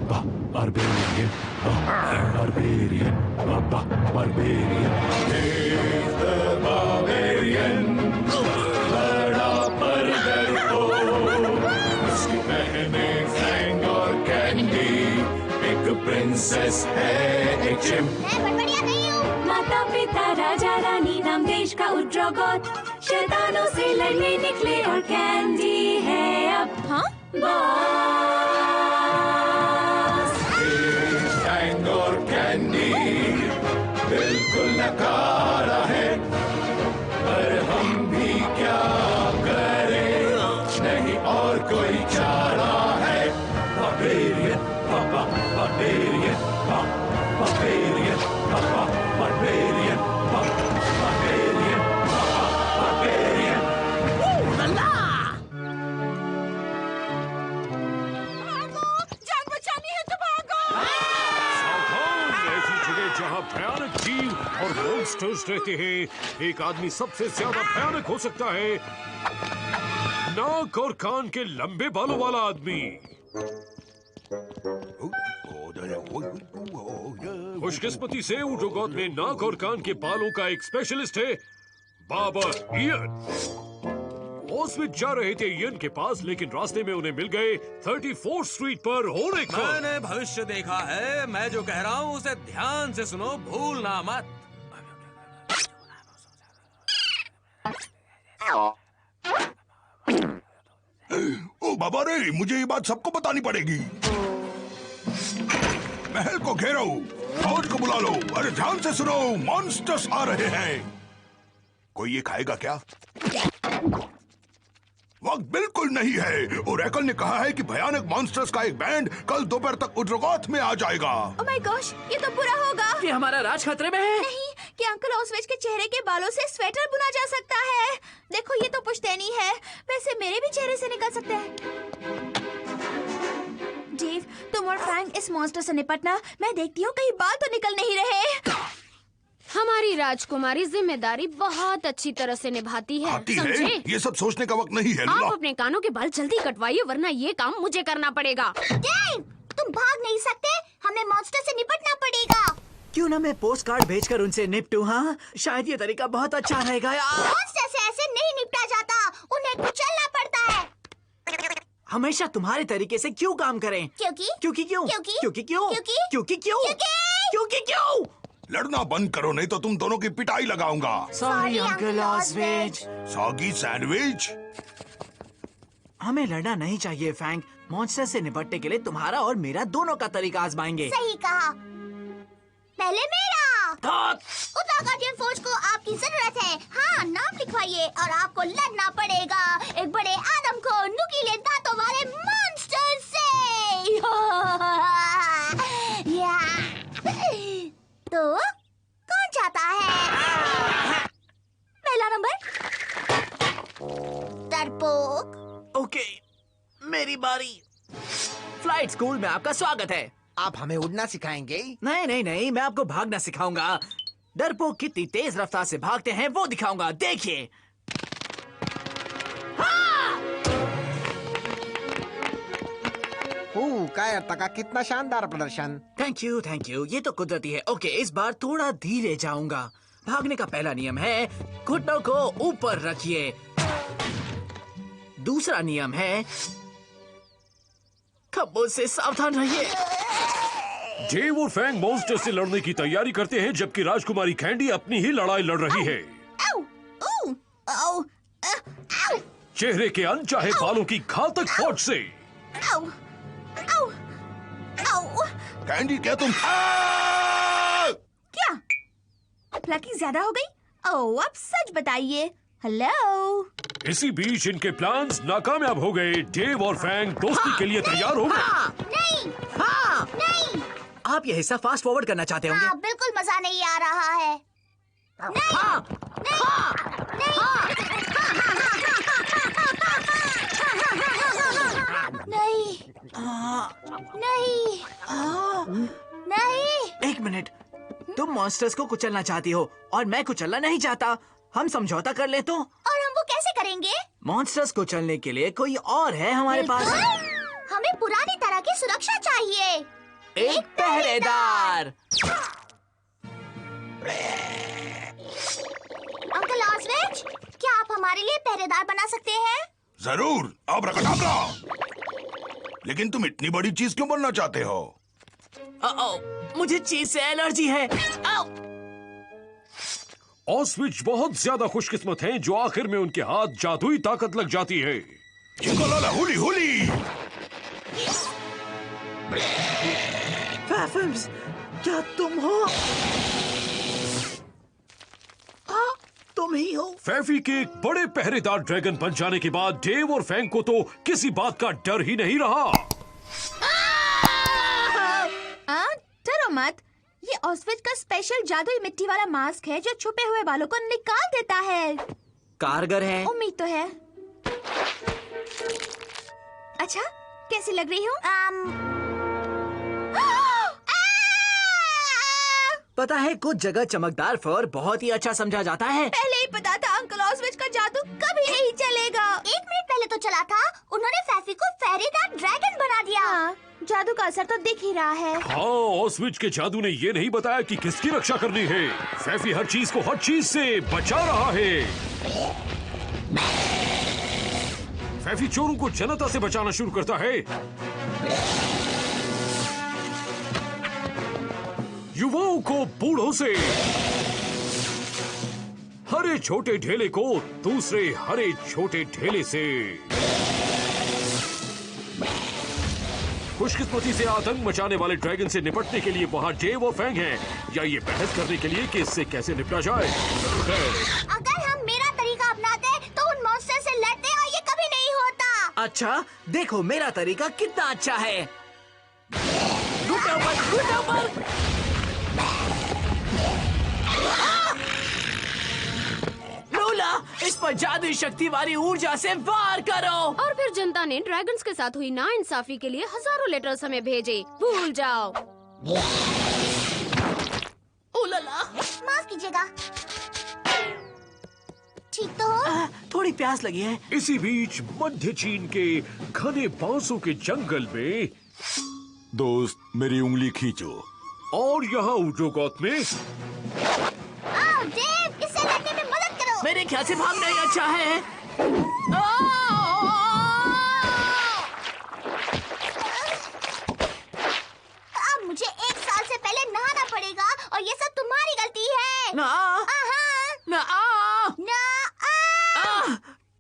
Barbarian, barbarian, barbarian. He's the barbarian. बड़ा पर डरपोक, उसकी बहनें फैंग और कैंडी, एक प्रिंसेस है एक चिंप। मैं बड़बड़िया नहीं हूँ। माता पिता राजा रानी नाम देश का उद्रोगोत, शैतानों से लड़ने निकले और कैंडी है अब हाँ? फैंग और कैंडी बिल्कुल नकारा है, पर हम भी क्या करें, नहीं और कोई चारा है। Barbarian, barbarian, barbarian, barbarian, barbarian, barbarian. जान बचानी है तो भागो। ऐसी जगह जहाँ भयानक जीव और मॉन्स्टर्स रहते हैं, एक आदमी सबसे ज्यादा भयानक हो सकता है नाक और कान के लंबे बालों वाला आदमी। खुशकिस्मती से उड्रोगोत में नाक और कान के बालों का एक स्पेशलिस्ट है, बाबा इयन। ऑस्विच जा रहे थे इयन के पास, लेकिन रास्ते में उन्हें मिल गए 34th स्ट्रीट पर होने का। मैंने भविष्य देखा है, मैं जो कह रहा हूँ उसे ध्यान से सुनो, भूलना मत। ओ बाबा रे, मुझे ये बात सबको बतानी पड़ेगी। महल को घेरो, फौज को बुला लो। अरे ध्यान से सुनो, मॉन्स्टर्स आ रहे हैं। कोई ये खाएगा क्या? वक्त बिल्कुल नहीं है। ओरेकल ने कहा है कि भयानक मॉन्स्टर्स का एक बैंड कल दोपहर तक उड्रोगोत में आ जाएगा। ओह माय गॉश, ये तो बुरा होगा। कि हमारा राज खतरे में है। नहीं, कि अंकल ऑस्विच के चेहरे के बालों से स्वेटर बुना जा सकता है। देखो ये तो पुश्तैनी है, वैसे मेरे भी चेहरे से निकल सकता है। डेव, तुम और फ्रैंक इस मॉन्स्टर से निपटना, मैं देखती हूँ कहीं बाल तो निकल नहीं रहे। हमारी राजकुमारी जिम्मेदारी बहुत अच्छी तरह से निभाती है, समझे? ये सब सोचने का वक्त नहीं है। आप अपने कानों के बाल जल्दी कटवाइए, वरना ये काम मुझे करना पड़ेगा। डेव, तुम भाग नहीं सकते, हमें मॉन्स्टर से निपटना पड़ेगा। क्यों ना मैं पोस्ट कार्ड भेजकर उनसे निपटूं? हाँ, शायद ये तरीका बहुत अच्छा रहेगा। मॉन्स्टर से ऐसे नहीं निपटा जाता, उन्हें कुचलना पड़ता है। हमेशा तुम्हारे तरीके से क्यों काम करें? क्योंकि क्योंकि क्यों? क्योंकि क्योंकि क्यों? क्योंकि क्योंकि क्यों? क्योंकि क्यों? लड़ना बंद करो, नहीं तो तुम दोनों की पिटाई लगाऊंगा। सॉरी अंकल ऑस्विच। Soggy sandwich. हमें लड़ना नहीं चाहिए फ्रैंक। मॉन्स्टर से निपटने के लिए तुम्हारा और मेरा दोनों का तरीका आजमाएंगे। सही कहा, पहले मेरा। उत्तराखंड फौज को आपकी जरूरत है। हाँ, नाम लिखवाइए और आपको लड़ना पड़ेगा एक बड़े आदम को नुकीले दांतों वाले मॉन्स्टर से। तो कौन चाहता है पहला नंबर? डरपोक। ओके, मेरी बारी। फ्लाइट स्कूल में आपका स्वागत है। आप हमें उड़ना सिखाएंगे? नहीं नहीं नहीं, मैं आपको भागना सिखाऊंगा। डरपोक कितनी तेज रफ्तार से भागते हैं वो दिखाऊंगा, देखिए। कायरता का कितना शानदार प्रदर्शन। थैंक यू, ये तो कुदरती है। ओके, इस बार थोड़ा धीरे जाऊंगा। भागने का पहला नियम है घुटनों को ऊपर रखिए। दूसरा नियम है खम्भों से सावधान रहिए। डेव और फैंग मॉन्स्टर से लड़ने की तैयारी करते हैं, जबकि राजकुमारी कैंडी अपनी ही लड़ाई लड़ रही है चेहरे के अनचाहे बालों की घातक फौज से। कैंडी, क्या तुम क्या लकी ज्यादा हो गई? ओह, अब सच बताइए। हेलो। इसी बीच इनके प्लान्स नाकामयाब हो गए। डेव और फैंग दोस्ती के लिए तैयार हो गए। नहीं, हाँ, नहीं। आप ये हिस्सा फास्ट फॉरवर्ड करना चाहते होंगे। हाँ, बिल्कुल मजा नहीं आ रहा है। नहीं, हाँ, नहीं, हाँ, नहीं, नहीं, नहीं, नहीं। एक मिनट, तुम मॉन्स्टर्स को कुचलना चाहती हो और मैं कुचलना नहीं चाहता। हम समझौता कर ले तो? और हम वो कैसे करेंगे? मॉन्स्टर्स को कुचलने के लिए कोई और है हमारे पास। हमें पुरानी तरह के हमें सुरक्षा चाहिए। एक पहरेदार। अंकल ऑस्वेज, क्या आप हमारे लिए पहरेदार बना सकते हैं? जरूर, अब रखा। लेकिन तुम इतनी बड़ी चीज क्यों बनना चाहते हो? मुझे चीज से एलर्जी है। ऑस्विच बहुत ज्यादा खुशकिस्मत हैं जो आखिर में उनके हाथ जादुई ताकत लग जाती है। चिंगोलाला हुली हुली। फैफम्स, क्या तुम हो? तुम ही हो। फैफी के एक बड़े पहरेदार ड्रैगन बन जाने के बाद डेव और फैंग को तो किसी बात का डर ही नहीं रहा। डरो मत, ये ऑस्विच का स्पेशल जादुई मिट्टी वाला मास्क है जो छुपे हुए बालों को निकाल देता है। कारगर है। उम्मीद तो है। अच्छा, कैसी लग रही हूँ? पता है, कुछ जगह चमकदार फर बहुत ही अच्छा समझा जाता है। पहले ही पता था अंकल ऑस्विच का जादू कभी नहीं चलेगा। 1 मिनट पहले तो चला था। उन्होंने फैफी को पहरेदार ड्रैगन बना दिया। जादू का असर तो दिख ही रहा है। हाँ, ऑस्विच के जादू ने ये नहीं बताया कि किसकी रक्षा करनी है। फैफी हर चीज को हर चीज से बचा रहा है। फैफी चोरों को जनता से बचाना शुरू करता है, युवाओं को बूढ़ों से, हरे छोटे ढेले को दूसरे हरे छोटे ढेले से। खुशकिस्मती से आतंक मचाने वाले ड्रैगन से निपटने के लिए वहाँ डेव और फैंग हैं, या ये बहस करने के लिए कि इससे कैसे निपटा जाए। अगर हम मेरा तरीका अपनाते तो उन मॉन्स्टर से लड़ते और ये कभी नहीं होता। अच्छा, देखो मेरा तरीका कितना अच्छा है। घुटनों पर। लोला, इस पर जादुई शक्ति वाली ऊर्जा से वार करो। और फिर जनता ने ड्रैगन्स के साथ हुई नाइंसाफी के लिए हजारों लेटर्स हमें भेजे। भूल जाओ। ओलाला, माफ कीजिएगा। ठीक तो हो? थोड़ी प्यास लगी है। इसी बीच मध्य चीन के घने बांसों के जंगल में दोस्त, मेरी उंगली खींचो। और यहाँ उड्रोगॉथ में आओ डेव, इससे लड़ने में मदद करो। मेरे ख्याल से भागना ही अच्छा है। अब मुझे 1 साल से पहले नहाना पड़ेगा और ये सब तुम्हारी गलती है। ना,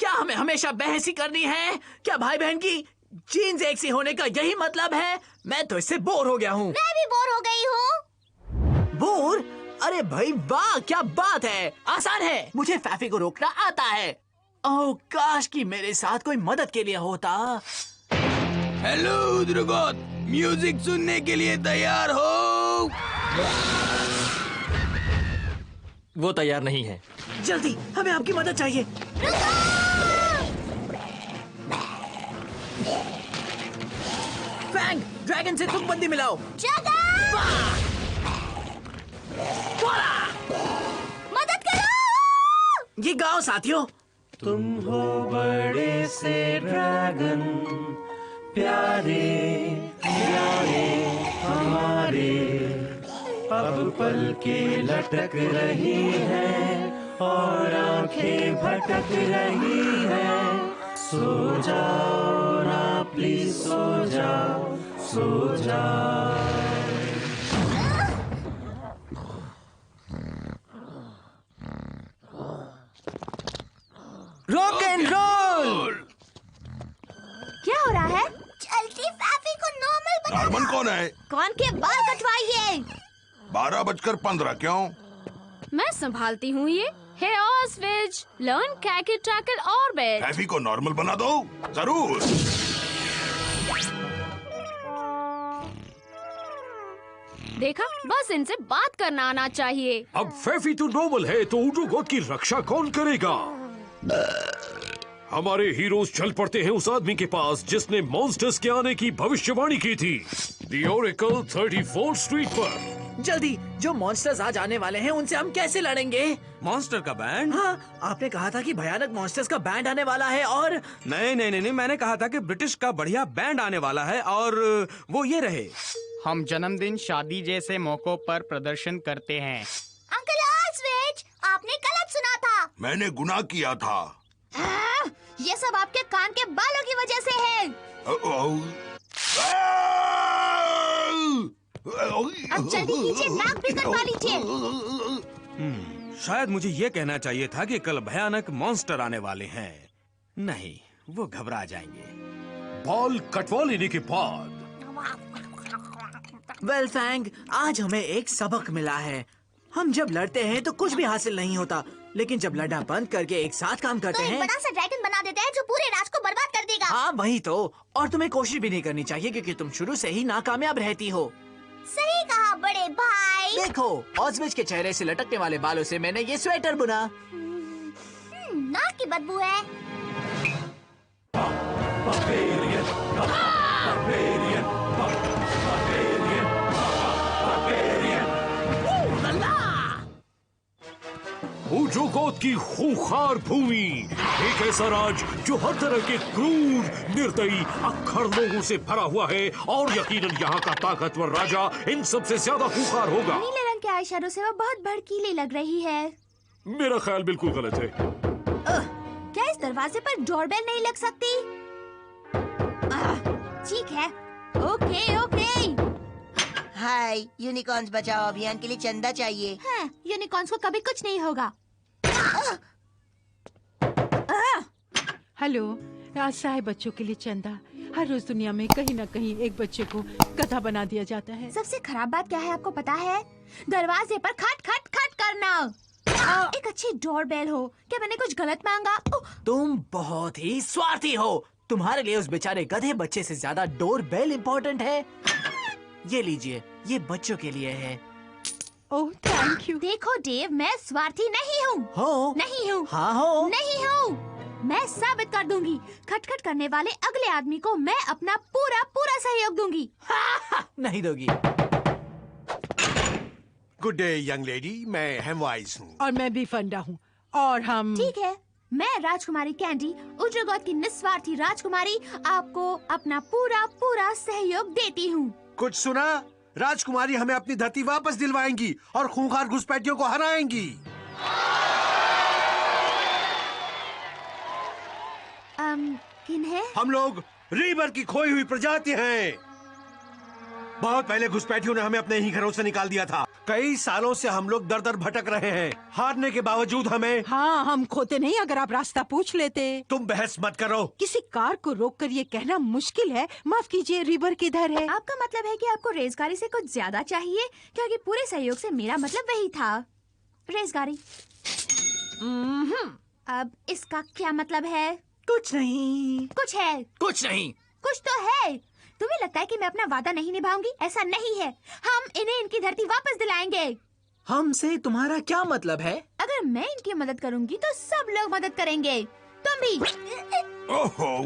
क्या हमें हमेशा बहस ही करनी है? क्या भाई बहन की जीन्स एक सी होने का यही मतलब है? मैं तो इससे बोर हो गया हूँ। मैं भी बोर हो गई हूँ। बोर? अरे भाई वाह, क्या बात है। आसान है, मुझे फैफी को रोकना आता है। ओह काश कि मेरे साथ कोई मदद के लिए होता। हेलो उड्रोगॉथ, म्यूजिक सुनने के लिए तैयार हो? वो तैयार नहीं है। जल्दी, हमें आपकी मदद चाहिए। फैंग, ड्रैगन से तुम बंदी मिलाओ। मदद करो। ये गाओ साथियों। तुम हो बड़े से ड्रैगन, प्यारे प्यारे हमारे, अब पल के लटक रही हैं और आंखें भटक रही हैं। सो जाओ ना प्लीज, सो जाओ, सो जाओ। Rock and roll. क्या हो रहा है? जल्दी फैफी को नॉर्मल बना। हारमन कौन है? कौन के बाल कटवाइए। 12:15 क्यों? मैं संभालती हूँ ये। हे ऑस्विच, लर्न कैकी टैकल ऑर्बिट। फैफी को नॉर्मल बना दो। जरूर। देखा, बस इनसे बात करना आना चाहिए। अब फैफी तो नॉर्मल है, तो उड्रोगॉथ की रक्षा कौन करेगा? हमारे हीरोज चल पड़ते हैं उस आदमी के पास जिसने मॉन्स्टर्स के आने की भविष्यवाणी की थी। द ओरेकल 34th स्ट्रीट पर। जल्दी, जो मॉन्स्टर्स आज आने वाले हैं उनसे हम कैसे लड़ेंगे? मॉन्स्टर का बैंड? हाँ, आपने कहा था कि भयानक मॉन्स्टर्स का बैंड आने वाला है और नहीं, मैंने कहा था कि ब्रिटिश का बढ़िया बैंड आने वाला है और वो ये रहे। हम जन्मदिन, शादी जैसे मौकों पर प्रदर्शन करते हैं। अंकल ऑस्वेच, आपने गलत सुना था। मैंने गुनाह किया था। ये सब आपके कान के बालों की वजह से है। अब जल्दी कीजिए, नाक भी कटवा लीजिए। शायद मुझे ये कहना चाहिए था कि कल भयानक मॉन्स्टर आने वाले हैं। नहीं, वो घबरा जाएंगे। बाल कटवा लेने के बाद वेल फैंग, आज हमें एक सबक मिला है। हम जब लड़ते हैं तो कुछ भी हासिल नहीं होता, लेकिन जब लड़ना बंद करके एक साथ काम करते तो एक हैं बड़ा सा ड्रैगन बना देते हैं जो पूरे राज को बर्बाद कर देगा। हाँ वही तो। और तुम्हें कोशिश भी नहीं करनी चाहिए क्योंकि तुम शुरू से ही नाकामयाब रहती हो। सही कहा बड़े भाई। देखो, ऑस्वेच के चेहरे से लटकने वाले बालों से मैंने ये स्वेटर बुना। नाक की बदबू है। उड्रोगोथ की खूंखार भूमि, एक ऐसा राज जो हर तरह के क्रूर, निर्दयी, अक्खर लोगों से भरा हुआ है और यकीनन यहाँ का ताकतवर राजा इन सबसे ज्यादा खूंखार होगा। नीले रंग के आईशैडो से वो बहुत भड़कीली लग रही है। मेरा ख्याल बिल्कुल गलत है। क्या इस दरवाजे पर डोरबेल नहीं लग सकती? ठीक है, ओके। हाय, यूनिकॉर्न्स बचाओ अभियान के लिए चंदा चाहिए। हाँ, यूनिकॉर्न्स को कभी कुछ नहीं होगा। हेलो, रास्ता है बच्चों के लिए चंदा। हर रोज दुनिया में कहीं न कहीं एक बच्चे को गधा बना दिया जाता है। सबसे खराब बात क्या है आपको पता है? दरवाजे पर खट खट खट करना। एक अच्छी डोरबेल हो। क्या मैंने कुछ गलत मांगा? तुम बहुत ही स्वार्थी हो। तुम्हारे लिए उस बेचारे गधे बच्चे से ज्यादा डोरबेल इम्पोर्टेंट है। ये लीजिए, ये बच्चों के लिए है। Oh thank you. देखो डेव, मैं स्वार्थी नहीं हूँ। हो? नहीं हूँ। हाँ हो? नहीं हूँ। मैं साबित कर दूंगी। खटखट करने वाले अगले आदमी को मैं अपना पूरा सहयोग दूंगी। नहीं दोगी। गुड डे यंग लेडी, मैं हेमवाइज हूँ। और मैं भी फंडा हूँ। और हम ठीक है, मैं राजकुमारी कैंडी, उड्रोगोथ की निस्वार्थी राजकुमारी, आपको अपना पूरा सहयोग देती हूँ। कुछ सुना? राजकुमारी हमें अपनी धरती वापस दिलवाएंगी और खूंखार घुसपैठियों को हराएंगी। किन्हें? हम लोग रीबर की खोई हुई प्रजाति हैं। बहुत पहले घुसपैठियों ने हमें अपने ही घरों से निकाल दिया था। कई सालों से हम लोग दर दर भटक रहे हैं। हारने के बावजूद हमें। हाँ, हम खोते नहीं। अगर आप रास्ता पूछ लेते। तुम बहस मत करो। किसी कार को रोककर ये कहना मुश्किल है। माफ कीजिए, रीबर किधर है? आपका मतलब है कि आपको रेसगाड़ी से कुछ ज्यादा चाहिए? क्योंकि पूरे सहयोग से मेरा मतलब वही था, रेसगाड़ी। अब इसका क्या मतलब है? कुछ नहीं। कुछ है। कुछ नहीं। कुछ तो है। तुम्हें लगता है कि मैं अपना वादा नहीं निभाऊंगी? ऐसा नहीं है। हम इन्हें इनकी धरती वापस दिलाएंगे। हमसे तुम्हारा क्या मतलब है? अगर मैं इनकी मदद करूंगी तो सब लोग मदद करेंगे, तुम भी। ओहो,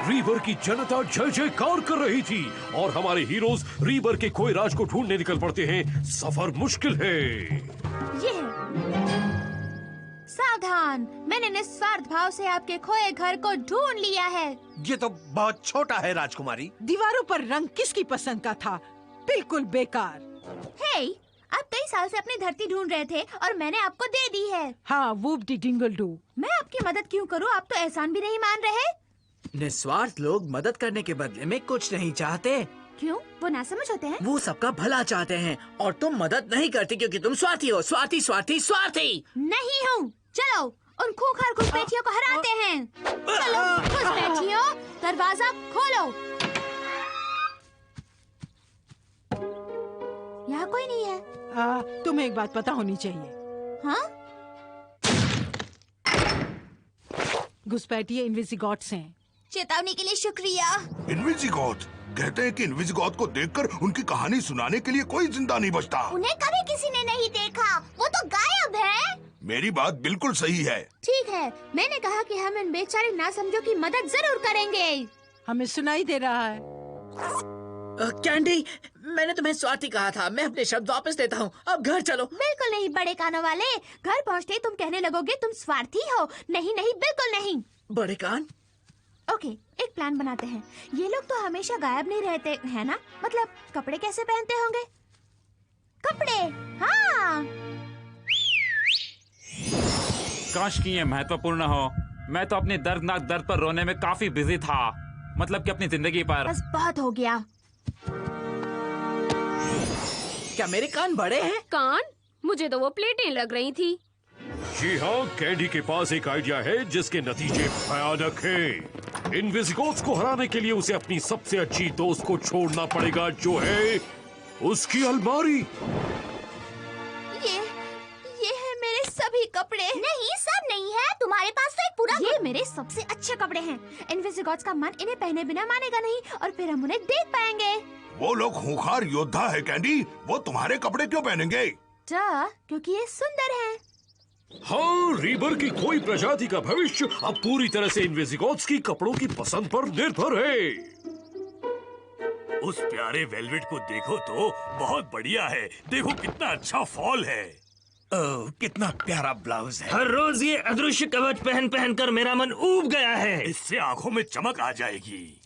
रीबर की जनता जय जयकार कर रही थी और हमारे हीरोज रीबर के खोए राज को ढूंढने निकल पड़ते हैं। सफर मुश्किल है। ये है। सावधान, मैंने निस्वार्थ भाव से आपके खोए घर को ढूंढ लिया है। ये तो बहुत छोटा है राजकुमारी। दीवारों पर रंग किसकी पसंद का था? बिल्कुल बेकार। हे, आप कई साल से अपनी धरती ढूंढ रहे थे और मैंने आपको दे दी है। हाँ, वूप डी डिंगल डू। मैं आपकी मदद क्यों करूं? आप तो एहसान भी नहीं मान रहे। निस्वार्थ लोग मदद करने के बदले में कुछ नहीं चाहते। क्यों? वो नासमझ होते हैं। वो सबका भला चाहते हैं और तुम मदद नहीं करती क्योंकि तुम स्वार्थी हो। स्वार्थी स्वार्थी स्वार्थी। नहीं हूँ। चलो उन खूंखार घुसपैठियों को हराते हैं। चलो घुसपैठियों, दरवाजा खोलो। यहाँ कोई नहीं है। तुम्हें एक बात पता होनी चाहिए। हाँ? घुसपैठिए इनविजिगॉट्स हैं। चेतावनी के लिए शुक्रिया। इनविजिगॉथ? कहते हैं कि इनविजिगॉथ को देखकर उनकी कहानी सुनाने के लिए कोई जिंदा नहीं बचता। उन्हें कभी किसी ने नहीं देखा, वो तो गायब है। मेरी बात बिल्कुल सही है। ठीक है, मैंने कहा कि हम इन बेचारे नासमझों की मदद जरूर करेंगे। हमें सुनाई दे रहा है। कैंडी, मैंने तुम्हें स्वाति कहा था। मैं अपने शब्द वापस लेता हूँ। अब घर चलो। बिल्कुल नहीं बड़े कानों वाले। घर पहुँचते ही तुम कहने लगोगे तुम स्वार्थी हो। नहीं नहीं, बिल्कुल नहीं। बड़े कान। ओके, एक प्लान बनाते हैं। ये लोग तो हमेशा गायब नहीं रहते है ना? मतलब कपड़े कैसे पहनते होंगे? कपड़े, हाँ। काश कि ये महत्वपूर्ण हो। मैं तो अपनी दर्दनाक दर्द पर रोने में काफी बिजी था। मतलब कि अपनी जिंदगी पर। बस बहुत हो गया। क्या मेरे कान बड़े हैं? कान? मुझे तो वो प्लेटें लग रही थी। जी हाँ, कैंडी के पास एक आइडिया है जिसके नतीजे भयानक हैं। इनविजिगोट्स को हराने के लिए उसे अपनी सबसे अच्छी दोस्त को छोड़ना पड़ेगा, जो है उसकी अलमारी। ये है मेरे सभी कपड़े। नहीं, सब नहीं है। तुम्हारे पास तो एक पूरा। ये मेरे सबसे अच्छे कपड़े हैं। इनविजिगोट्स का मन इन्हें पहने बिना मानेगा नहीं और फिर हम उन्हें देख पाएंगे। वो लोग खूंखार योद्धा है कैंडी। वो तुम्हारे कपड़े क्यों पहनेंगे? क्योंकि ये सुंदर हैं। हाँ, रीबर की कोई प्रजाति का भविष्य अब पूरी तरह से इनविजिगोट्स की कपड़ों की पसंद पर निर्भर है। उस प्यारे वेलवेट को देखो तो, बहुत बढ़िया है। देखो कितना अच्छा फॉल है। ओह, कितना प्यारा ब्लाउज है। हर रोज ये अदृश्य कवच पहन पहन कर मेरा मन ऊब गया है। इससे आंखों में चमक आ जाएगी।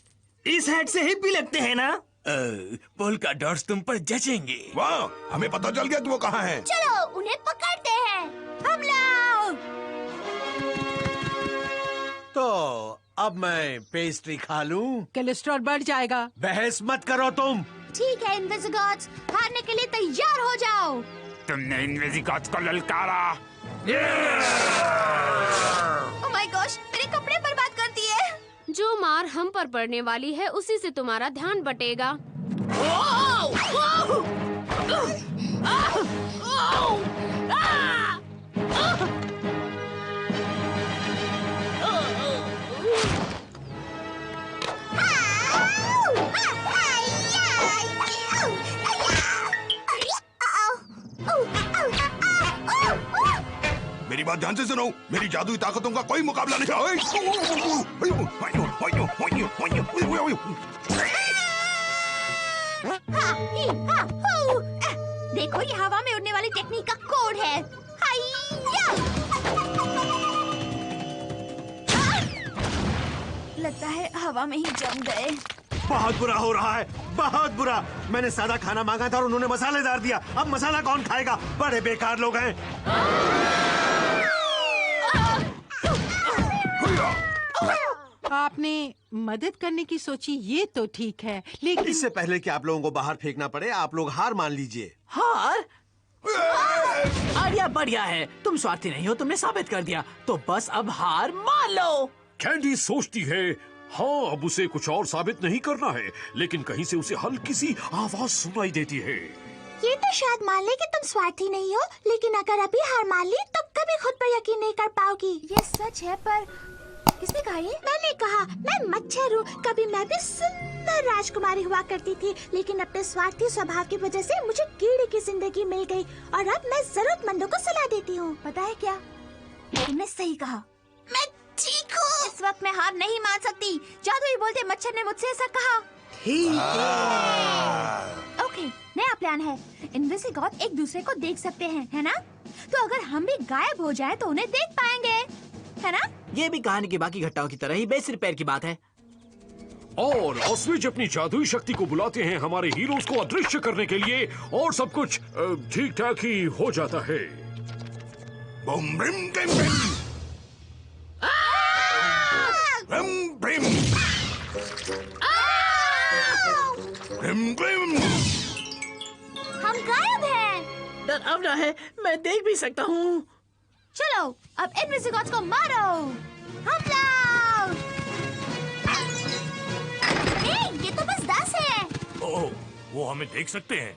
इस हैट से हिप्पी लगते हैं ना? पोल्का डॉट्स तुम पर जचेंगे। वाह, हमें पता चल गया कि वो कहाँ है। चलो उन्हें पकड़ते हैं। हम लोग। तो अब मैं पेस्ट्री खा लूं? कोलेस्ट्रॉल बढ़ जाएगा। बहस मत करो तुम। ठीक है इनविजिगोट्स, हारने के लिए तैयार हो जाओ। तुमने इनविजिगोट्स को ललकारा। ओह माय गॉश, मेरे कपड़े बर्बाद कर दिए। जो मार हम पर पड़ने वाली है उसी से तुम्हारा ध्यान बटेगा। मेरी बात ध्यान से सुनो। मेरी जादुई ताकतों का कोई मुकाबला नहीं है। देखो, ये हवा में उड़ने वाली टेक्निक का कोड है। लगता है हवा में ही जम गए। बहुत बुरा हो रहा है, बहुत बुरा। मैंने सादा खाना मांगा था और उन्होंने मसालेदार दिया। अब मसाला कौन खाएगा? बड़े बेकार लोग हैं। आपने मदद करने की सोची, ये तो ठीक है, लेकिन इससे पहले कि आप लोगों को बाहर फेंकना पड़े, आप लोग हार मान लीजिए। हार? आइडिया बढ़िया है। तुम स्वार्थी नहीं हो, तुमने साबित कर दिया। तो बस अब हार मान लो। कैंडी सोचती है, हाँ अब उसे कुछ और साबित नहीं करना है, लेकिन कहीं से उसे हल्की सी आवाज सुनाई देती है। ये तो शायद मान ले कि तुम स्वार्थी नहीं हो, लेकिन अगर अभी हार मान ली तो कभी खुद पर यकीन नहीं कर पाओगी। ये सच है, पर किसने कहा ये? मैंने कहा। मैं मच्छर हूँ। कभी मैं भी सुंदर राजकुमारी हुआ करती थी, लेकिन अपने स्वार्थी स्वभाव की वजह से मुझे कीड़े की जिंदगी मिल गई और अब मैं जरूरतमंदों को सलाह देती हूँ। पता है क्या, तुमने सही कहा। मैं ठीक हूँ। इस वक्त मैं हार नहीं मान सकती। जादुई बोलते मच्छर ने मुझसे ऐसा कहा। ठीक है। ओके, नया प्लान है। इनविजिगोट एक दूसरे को देख सकते हैं, है ना? तो अगर हम भी गायब हो जाए तो उन्हें देख पाएंगे, है ना? ये भी कहानी की बाकी घटनाओं की तरह ही बेसिक रिपेयर की बात है। और ऑस्विच अपनी जादुई शक्ति को बुलाते हैं हमारे हीरोज को अदृश्य करने के लिए, और सब कुछ ठीक ठाक ही हो जाता है। बूम ब्रिम टिम ब्रिम। ब्रिम ब्रिम। ब्रिम ब्रिम। हम गायब हैं। डरावना है, मैं देख भी सकता हूँ। चलो अब इनविजिगोट्स को मारो। हमला! ये तो बस 10 है। ओह, वो हमें देख सकते हैं।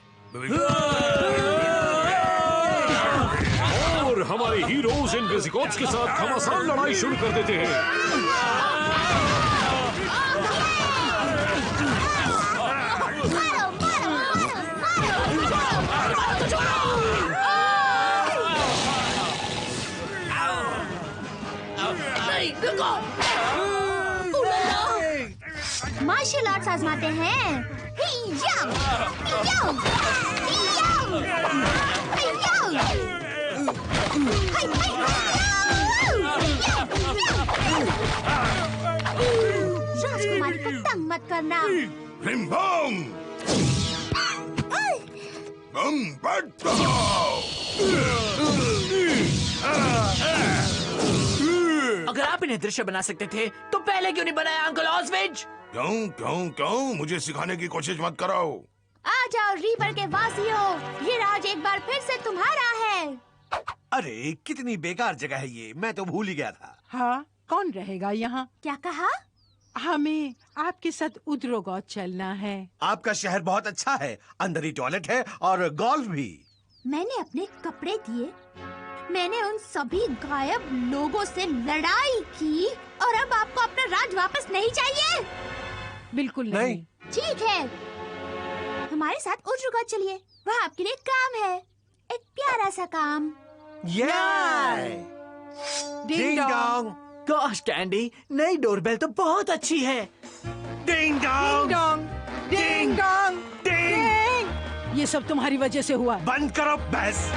और हमारे हीरोज इनविजिगोट्स के साथ घमासान लड़ाई शुरू कर देते हैं। मार्शल आर्ट्स आजमाते हैं। ही राजकुमारी को तंग मत करना। रिम्बोंग बम पड़ता अगर आप इन्हें दृश्य बना सकते थे तो पहले क्यों नहीं बनाया अंकल ऑस्विच? क्यों क्यों क्यों मुझे सिखाने की कोशिश मत कराओ। आ जाओ रीपर के वासियों, ये राज एक बार फिर से तुम्हारा है। अरे कितनी बेकार जगह है ये, मैं तो भूल ही गया था। हाँ, कौन रहेगा यहाँ? क्या कहा? हमें आपके साथ उद्रोगौत चलना है। आपका शहर बहुत अच्छा है, अंदर ही टॉयलेट है और गोल्फ भी। मैंने अपने कपड़े दिए, मैंने उन सभी गायब लोगों से लड़ाई की और अब आपको अपना राज वापस नहीं चाहिए? बिल्कुल नहीं। ठीक है, हमारे साथ उद्रोगौत चलिए, वह आपके लिए काम है, एक प्यारा सा काम। Ding dong. गॉश कैंडी, नई डोरबेल तो बहुत अच्छी है। डिंग डोंग डिंग डोंग, डिंग। ये सब तुम्हारी वजह से हुआ। बंद करो बस।